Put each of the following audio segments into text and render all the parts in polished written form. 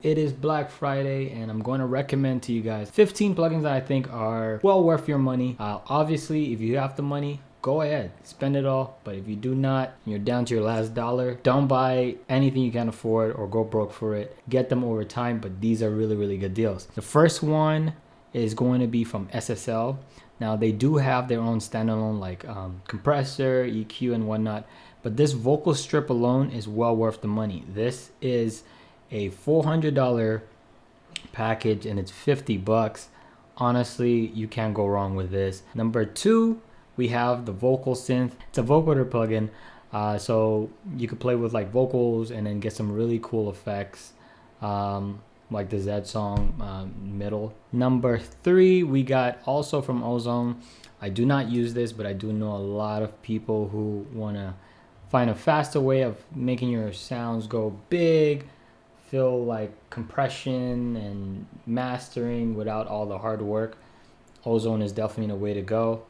It is Black Friday and I'm going to recommend to you guys 15 plugins that I think are well worth your money. Obviously, if you have the money, go ahead, spend it all. But if you do not, you're down to your last dollar, don't buy anything you can't afford or go broke for it. Get them over time, but these are really, really good deals. The first one is going to be from SSL. Now they do have their own standalone like compressor, EQ and whatnot, but this vocal strip alone is well worth the money. This is a $400 package and it's 50 bucks. Honestly, you can't go wrong with this. Number two, we have the vocal synth. It's a vocoder plugin, so you could play with like vocals and then get some really cool effects, like the Z song middle. Number three, we got also from Ozone. I do not use this, but I do know a lot of people who want to find a faster way of making your sounds go big, feel like compression and mastering without all the hard work. Ozone is definitely the way to go.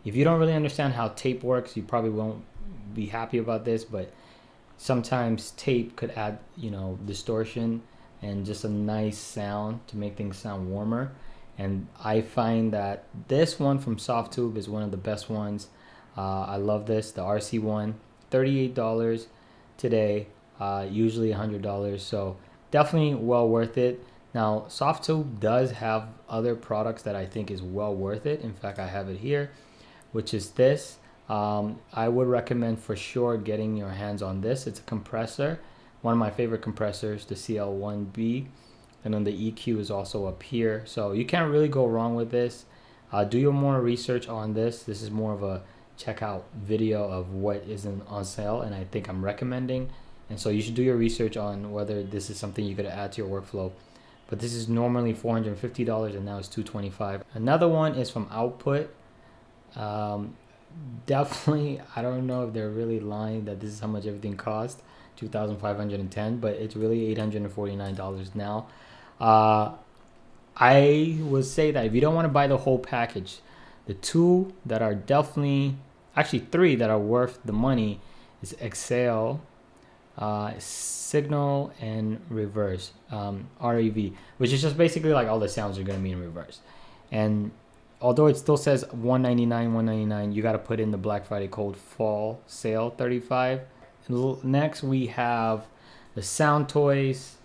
If you don't really understand how tape works, you probably won't be happy about this, but sometimes tape could add, distortion and just a nice sound to make things sound warmer. And I find that this one from Softtube is one of the best ones. I love this, the RC one, $38 today. Usually $100, so definitely well worth it. Now Softtube does have other products that I think is well worth it. In fact, I have it here, which is this. I would recommend for sure getting your hands on this. It's a compressor, one of my favorite compressors, the CL1B, and then the EQ is also up here, so you can't really go wrong with this. Do your more research on this. This is more of a checkout video of what isn't on sale and I think I'm recommending. And so you should do your research on whether this is something you could add to your workflow. But this is normally $450 and now it's $225. Another one is from Output. Definitely, I don't know if they're really lying that this is how much everything cost, $2,510, but it's really $849 now. I would say that if you don't want to buy the whole package, the two that are definitely, actually three that are worth the money is Exhale, Signal, and Reverse, REV, which is just basically like all the sounds are going to be in reverse. And although it still says $199, you got to put in the Black Friday code fall sale 35. And next we have the Sound Toys.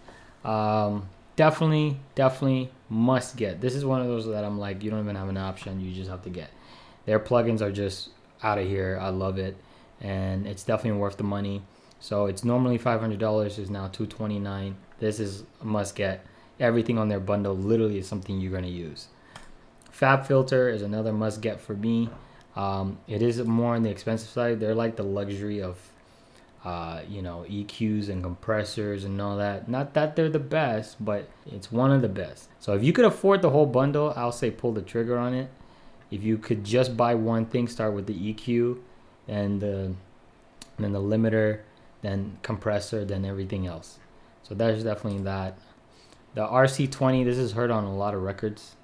Definitely must get. This is one of those that I'm like, you don't even have an option, you just have to get. Their plugins are just out of here. I love it, and it's definitely worth the money. So it's normally $500, is now $229. This is a must get. Everything on their bundle literally is something you're going to use. FabFilter is another must get for me. It is more on the expensive side. They're like the luxury of EQs and compressors and all that. Not that they're the best, but it's one of the best. So if you could afford the whole bundle, I'll say pull the trigger on it. If you could just buy one thing, start with the EQ and then the limiter, then compressor, then everything else. So there's definitely that. The RC20, this is heard on a lot of records,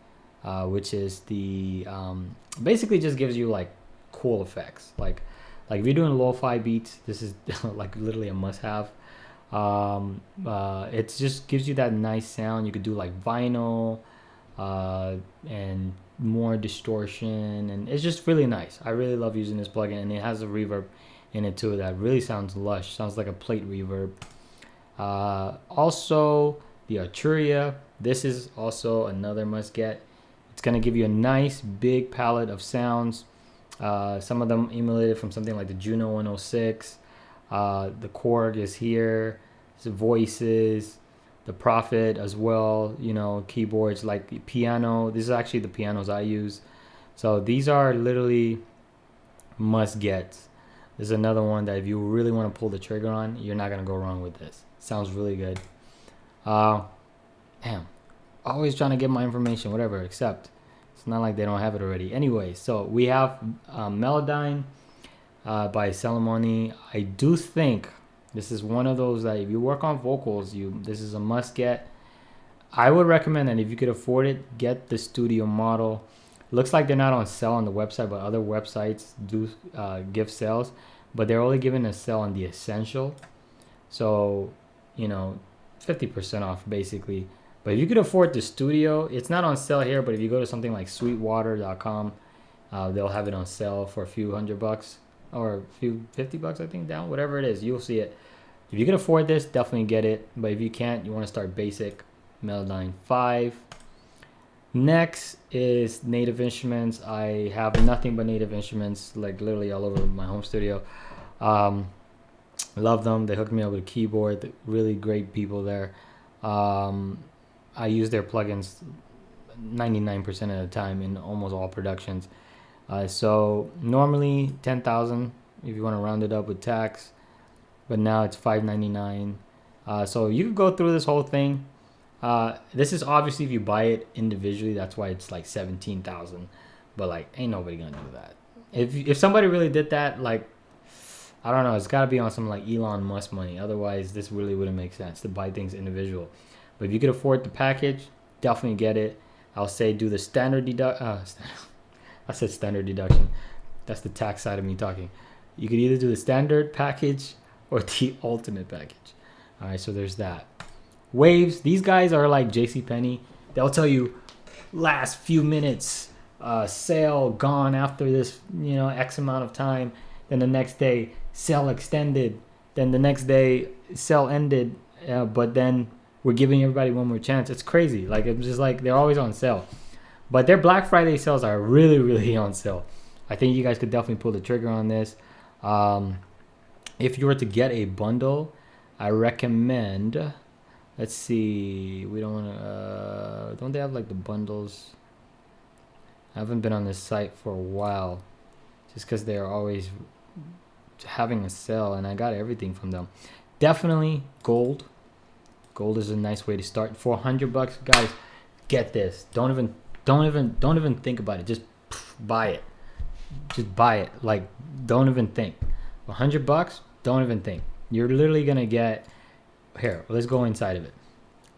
which is the basically just gives you like cool effects. Like if you're doing lo-fi beats, this is like literally a must-have. It just gives you that nice sound. You could do like vinyl and more distortion, and it's just really nice. I really love using this plugin, and it has a reverb in it too that really sounds lush. Sounds like a plate reverb. Also the Arturia, this is also another must get. It's going to give you a nice big palette of sounds. Some of them emulated from something like the Juno 106. The Korg is here. The voices, the Prophet as well, keyboards like piano. This is actually the pianos I use. So these are literally must gets. This is another one that if you really want to pull the trigger on, you're not going to go wrong with this. Sounds really good. Damn. Always trying to get my information, whatever, except it's not like they don't have it already. Anyway, so we have Melodyne by Celemony. I do think this is one of those that if you work on vocals, this is a must get. I would recommend that if you could afford it, get the studio model. Looks like they're not on sale on the website, but other websites do give sales, but they're only giving a sale on the essential. So, 50% off basically. But if you could afford the studio, it's not on sale here, but if you go to something like sweetwater.com, they'll have it on sale for a few $100 or a few $50, I think, down, whatever it is, you'll see it. If you can afford this, definitely get it. But if you can't, you want to start basic, Melodyne 5. Next is Native Instruments. I have nothing but Native Instruments, like literally all over my home studio. Love them. They hooked me up with a keyboard. Really great people there. I use their plugins 99% of the time in almost all productions. So normally 10,000 if you want to round it up with tax, but now it's $599. So you could go through this whole thing. This is obviously if you buy it individually, that's why it's like 17,000. But like, ain't nobody gonna do that. If somebody really did that, like, I don't know, it's gotta be on some like Elon Musk money. Otherwise, this really wouldn't make sense to buy things individual. But if you could afford the package, definitely get it. I'll say do the standard I said standard deduction. That's the tax side of me talking. You could either do the standard package or the ultimate package. All right, so there's that. Waves, these guys are like JCPenney. They'll tell you last few minutes, sale gone after this, X amount of time. Then the next day, sale extended. Then the next day, sale ended. But then we're giving everybody one more chance. It's crazy. Like, it's just like they're always on sale. But their Black Friday sales are really, really on sale. I think you guys could definitely pull the trigger on this. If you were to get a bundle, I recommend, let's see, we don't want to, don't they have like the bundles? I haven't been on this site for a while just because they're always having a sale and I got everything from them. Definitely gold. Gold is a nice way to start. For $100, guys, get this. Don't even think about it. Just buy it. Just buy it. Like, don't even think. $100, don't even think. You're literally gonna get. Here, let's go inside of it.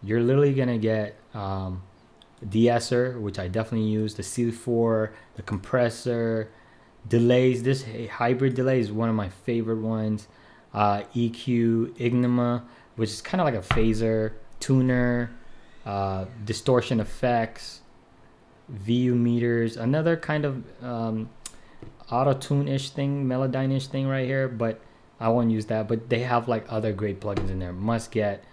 You're literally gonna get de-esser, which I definitely use, the C4, the compressor, delays. This hybrid delay is one of my favorite ones. EQ, Ignima, which is kind of like a phaser, tuner, distortion effects, VU meters, another kind of auto-tune-ish thing, Melodyne-ish thing right here, but I won't use that. But they have like other great plugins in there. Must get.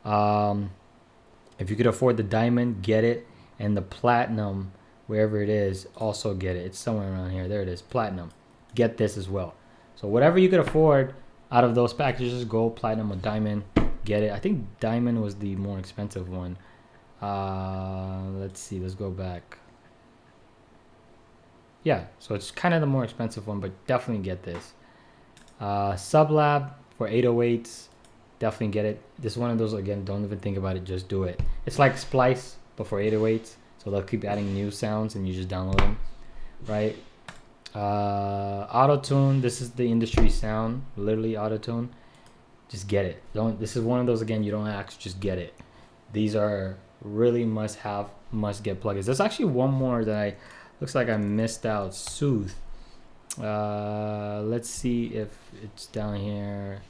If you could afford the diamond, get it. And the platinum, wherever it is, also get it. It's somewhere around here. There it is, platinum. Get this as well. So whatever you could afford out of those packages, gold, platinum, or diamond, get it. I think diamond was the more expensive one. Let's see. Let's go back. Yeah, so it's kind of the more expensive one, but definitely get this. Sublab for 808s, definitely get it. This is one of those, again, don't even think about it, just do it. It's like Splice, but for 808s, so they'll keep adding new sounds and you just download them, right? Auto-tune, this is the industry sound, literally auto-tune. Just get it. This is one of those, again, you don't ask, just get it. These are really must-have, must-get plugins. There's actually one more that looks like I missed out, Soothe. Let's see if it's down here.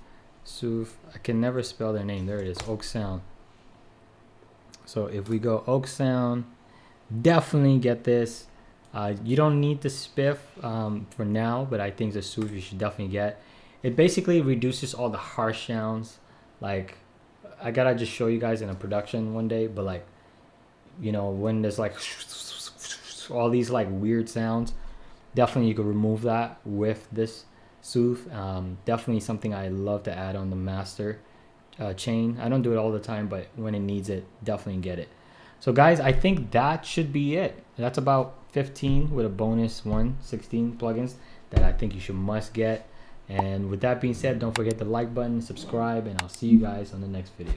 Soothe. I can never spell their name. There it is, Oak Sound. So if we go Oak Sound, definitely get this. You don't need the spiff for now, but I think the Soothe you should definitely get. It basically reduces all the harsh sounds. Like, I gotta just show you guys in a production one day, but like, when there's like all these like weird sounds, definitely you could remove that with this Soothe. Definitely something I love to add on the master chain. I don't do it all the time, but when it needs it, definitely get it. So guys, I think that should be it. That's about 15 with a bonus 16 plugins that I think you should must get. And with that being said, don't forget the like button, subscribe, and I'll see you guys on the next video.